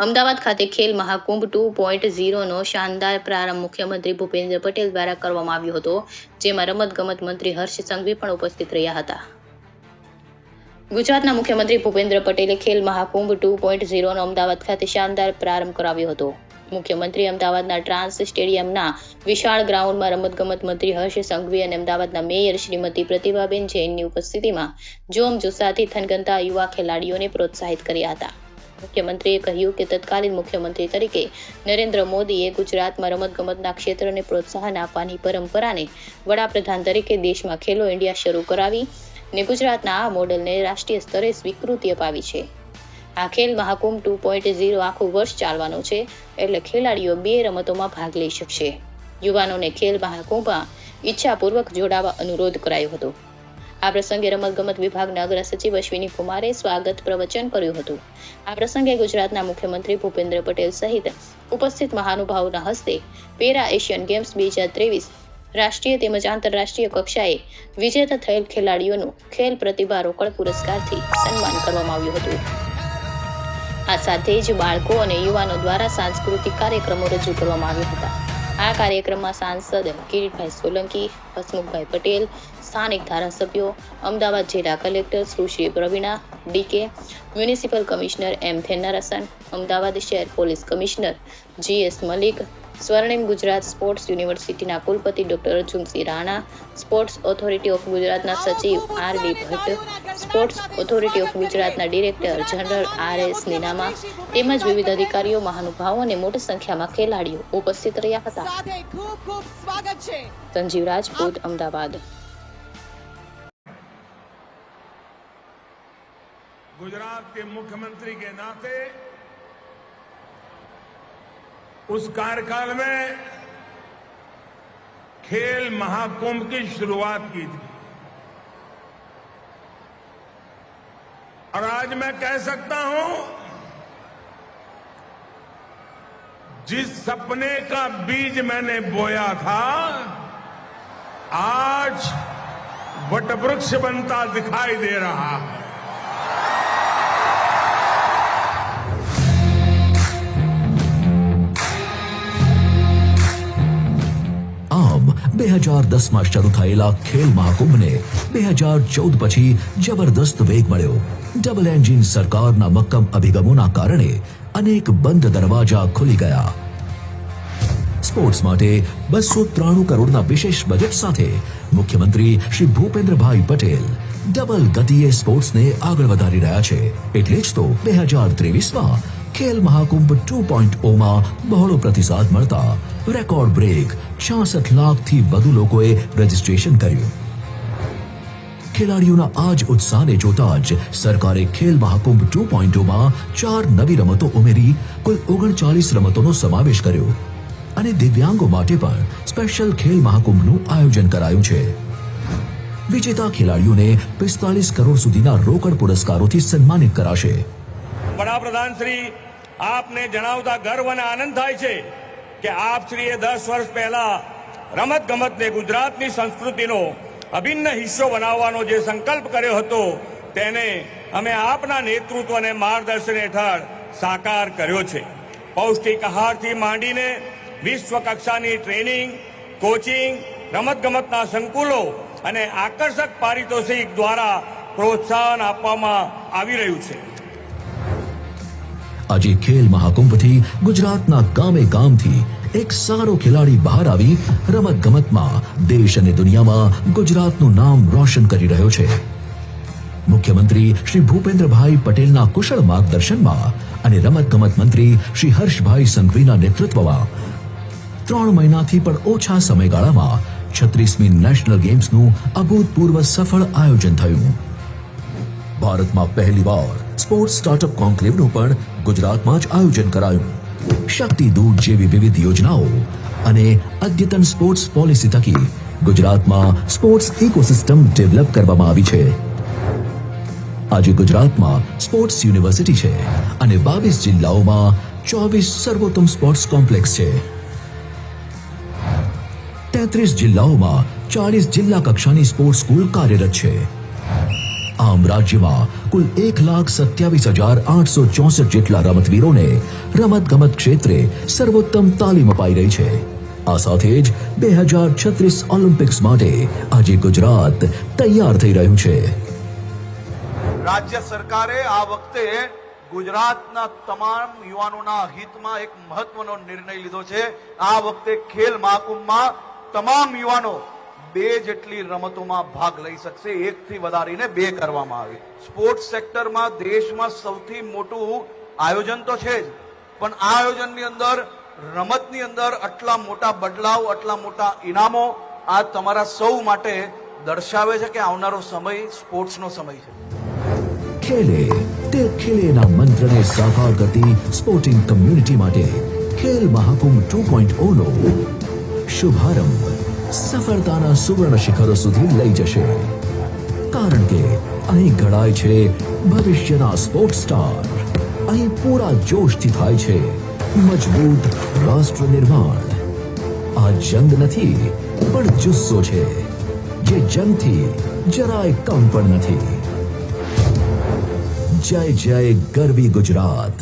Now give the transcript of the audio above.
અમદાવાદ ખાતે ખેલ મહાકુંભ 2.0નો શાનદાર પ્રારંભ મુખ્યમંત્રી ભૂપેન્દ્ર પટેલ દ્વારા કરવામાં આવ્યો હતો, જેમાં રમતગમત મંત્રી હર્ષ સંઘવી પણ ઉપસ્થિત રહ્યા હતા. ગુજરાતના મુખ્યમંત્રી ભૂપેન્દ્ર પટેલે ખેલ મહાકુંભ 2.0નો અમદાવાદ ખાતે શાનદાર પ્રારંભ કરાવ્યો હતો. મુખ્યમંત્રી અમદાવાદના ટ્રાન્સ સ્ટેડિયમના વિશાળ ગ્રાઉન્ડમાં રમતગમત મંત્રી હર્ષ સંઘવી અને અમદાવાદના મેયર શ્રીમતી પ્રતિભાબેન જૈનની ઉપસ્થિતિમાં જોમજુસ્સાથી થનગનતા યુવા ખેલાડીઓને પ્રોત્સાહિત કર્યા હતા. મુખ્યમંત્રીએ કહ્યું કે તત્કાલીન મુખ્યમંત્રી તરીકે નરેન્દ્ર મોદીએ ગુજરાતમાં રમતગમતના ક્ષેત્રને પ્રોત્સાહન આપવાની પરંપરાને વડાપ્રધાન તરીકે દેશમાં ખેલો ઇન્ડિયા શરૂ કરાવી ને ગુજરાતના આ મોડેલને રાષ્ટ્રીય સ્તરે સ્વીકૃતિ અપાવી છે. આ ખેલ મહાકુંભ 2.0 આખું વર્ષ ચાલવાનો છે, એટલે ખેલાડીઓ 2 રમતોમાં ભાગ લઈ શકશે. યુવાનોને ખેલ મહાકુંભમાં ઈચ્છાપૂર્વક જોડાવા અનુરોધ કરાયો હતો. આ પ્રસંગે રમતગમત વિભાગના અગ્ર સચિવ અશ્વિની કુમારે સ્વાગત પ્રવચન કર્યું હતું. આ પ્રસંગે ગુજરાતના મુખ્યમંત્રી ભૂપેન્દ્ર પટેલ સહિત ઉપસ્થિત મહાનુભાવોના હસ્તે પેરા એશિયન ગેમ્સ 2023 રાષ્ટ્રીય તેમજ આંતરરાષ્ટ્રીય કક્ષાએ વિજેતા થયેલ ખેલાડીઓનું ખેલ પ્રતિભા રોકડ પુરસ્કારથી સન્માન કરવામાં આવ્યું હતું. આ સાથે જ બાળકો અને યુવાનો દ્વારા સાંસ્કૃતિક કાર્યક્રમો રજૂ કરવામાં આવ્યા હતા. આ કાર્યક્રમમાં સાંસદ કિરીટભાઈ સોલંકી, હસમુખભાઈ પટેલ, સ્થાનિક ધારાસભ્યો, અમદાવાદ જિલ્લા collector Sushri Praveena DK, municipal commissioner M Thennarasan, Ahmedabad શહેર પોલીસ કમિશનર GS મલિક, સ્વર્ણિમ ગુજરાત સ્પોર્ટ્સ યુનિવર્સિટીના કુલપતિ doctor Arjunsinh Rana, sports authority of ગુજરાતના સચિવ RV Bhatt, sports authority of ગુજરાતના ડિરેક્ટર જનરલ RS નીનામા તેમજ વિવિધ અધિકારીઓ, મહાનુભાવો અને મોટી સંખ્યામાં ખેલાડીઓ ઉપસ્થિત રહ્યા હતા. સંજીવ રાજપૂત, અમદાવાદ. गुजरात के मुख्यमंत्री के नाते उस कार्यकाल में खेल महाकुंभ की शुरुआत की थी और आज मैं कह सकता हूं, जिस सपने का बीज मैंने बोया था आज वटवृक्ष बनता दिखाई दे रहा है. આમ 2010માં શરૂ થયેલા ખેલ મહાકુંભને 2014 પછી જબરદસ્ત વેગ મળ્યો. ડબલ એન્જિન સરકારના મક્કમ અભિગમોના કારણે અનેક બંધ દરવાજા ખુલી ગયા. સ્પોર્ટ્સ માટે 293 કરોડના વિશેષ બજેટ સાથે મુખ્યમંત્રી શ્રી ભૂપેન્દ્રભાઈ પટેલ ડબલ ગતિએ સ્પોર્ટ્સને આગળ વધારી રહ્યા છે. એટલે જ તો 2023માં ખેલ મહાકુંભ 2.0માં બહોળો પ્રતિસાદ મળતા રેકોર્ડ બ્રેક 66 લાખથી વધુ લોકોએ રજીસ્ટ્રેશન કર્યું. ખેલાડીઓના આ જ ઉત્સાહને જોતા જ સરકારે ખેલ મહાકુંભ 2.0માં 4 નવી રમતો ઉમેરી કુલ 39 રમતોનો સમાવેશ કર્યો અને દિવ્યાંગો માટે પણ સ્પેશિયલ ખેલ મહાકુંભનું આયોજન કરાયું છે. વિજેતા ખેલાડીઓને 45 કરોડ સુધીના રોકડ પુરસ્કારોથી સન્માનિત કરાશે. વડાપ્રધાન શ્રી આપને જણાવતા ગર્વ અને આનંદ થાય છે કે આપ શ્રીએ 10 વર્ષ પહેલા રમત ગમતને ગુજરાતની સંસ્કૃતિનો અભિન્ન હિસ્સો બનાવવાનો જે સંકલ્પ કર્યો હતો તેને અમે આપના નેતૃત્વ અને માર્ગદર્શન હેઠળ સાકાર કર્યો છે. પૌષ્ટિક આહારથી માંડીને વિશ્વ કક્ષાની ટ્રેનિંગ, કોચિંગ, રમતગમતના સંકુલો અને આકર્ષક પારિતોષિક દ્વારા પ્રોત્સાહન આપવામાં આવી રહ્યું છે. આજે ખેલ મહાકુંભથી ગુજરાતના ગામે ગામથી એક સારો ખેલાડી બહાર આવી રમતગમતમાં દેશ અને દુનિયામાં ગુજરાતનું નામ રોશન કરી રહ્યો છે. મુખ્યમંત્રી શ્રી ભૂપેન્દ્રભાઈ પટેલના કુશળ માર્ગદર્શનમાં અને રમતગમત મંત્રી શ્રી હર્ષભાઈ સંઘવીના નેતૃત્વમાં 3 મહિનાથી પણ ઓછા સમયગાળામાં 36મી નેશનલ ગેમ્સનું અભૂતપૂર્વ સફળ આયોજન થયું. ભારતમાં પહેલીવાર સ્પોર્ટ્સ સ્ટાર્ટઅપ કોન્ક્લેવનું પણ ગુજરાતમાં જ આયોજન કરાયું. શક્તિ દૂત જેવી વિવિધ યોજનાઓ અને અદ્યતન સ્પોર્ટ્સ પોલિસી થકી ગુજરાતમાં સ્પોર્ટ્સ ઇકોસિસ્ટમ ડેવલપ કરવામાં આવી છે. આજે ગુજરાતમાં સ્પોર્ટ્સ યુનિવર્સિટી છે અને 22 જિલ્લાઓમાં 24 સર્વોત્તમ સ્પોર્ટ્સ કોમ્પ્લેક્સ છે. 33 જિલ્લાઓમાં 40 જિલ્લા કક્ષાની સ્પોર્ટ્સ સ્કૂલ કાર્યરત છે. આમ રાજ્યમાં કુલ 1,27,864 જેટલા રમતવીરોને રમતગમત ક્ષેત્રે સર્વોત્તમ તાલીમ અપાઈ રહી છે. આ સાથે જ 2036 ઓલિમ્પિક્સ માટે આજે ગુજરાત તૈયાર થઈ રહ્યું છે. રાજ્ય સરકારે આ વખતે ગુજરાતના તમામ યુવાનોના હિતમાં એક મહત્વનો નિર્ણય લીધો છે. આ વખતે ખેલ મહાકુંભમાં તમામ યુવાનો 2 જેટલી રમતોમાં ભાગ લઈ શકશે. 1 થી વધારીને 2 કરવામાં આવી. સ્પોર્ટ્સ સેક્ટરમાં દેશમાં સૌથી મોટું આયોજન તો છે જ, પણ આ આયોજનની અંદર રમતની અંદર આટલા મોટા બદલાવ, આટલા મોટા ઇનામો આ તમારા સૌ માટે દર્શાવે છે કે આવનારો સમય સ્પોર્ટ્સનો સમય છે. ખેલે તે ખેલેના મંત્રને સાકાર કરતી સ્પોર્ટિંગ કમ્યુનિટી માટે ખેલ મહાકુંભ 2.0 નો શુભારંભ સફળતાના સુવર્ણ શિખરો સુધી લઈ જશે. કારણ કે અહીં ઘડાય છે ભવિષ્યના સ્પોર્ટ્સ સ્ટાર. અહીં પૂરા જોશથી થાય છે મજબૂત રાષ્ટ્ર નિર્માણ. આ જંગ નથી, પણ જુસ્સો છે, જે જંગથી જરાય કમ પણ નથી. જય જય ગરવી ગુજરાત.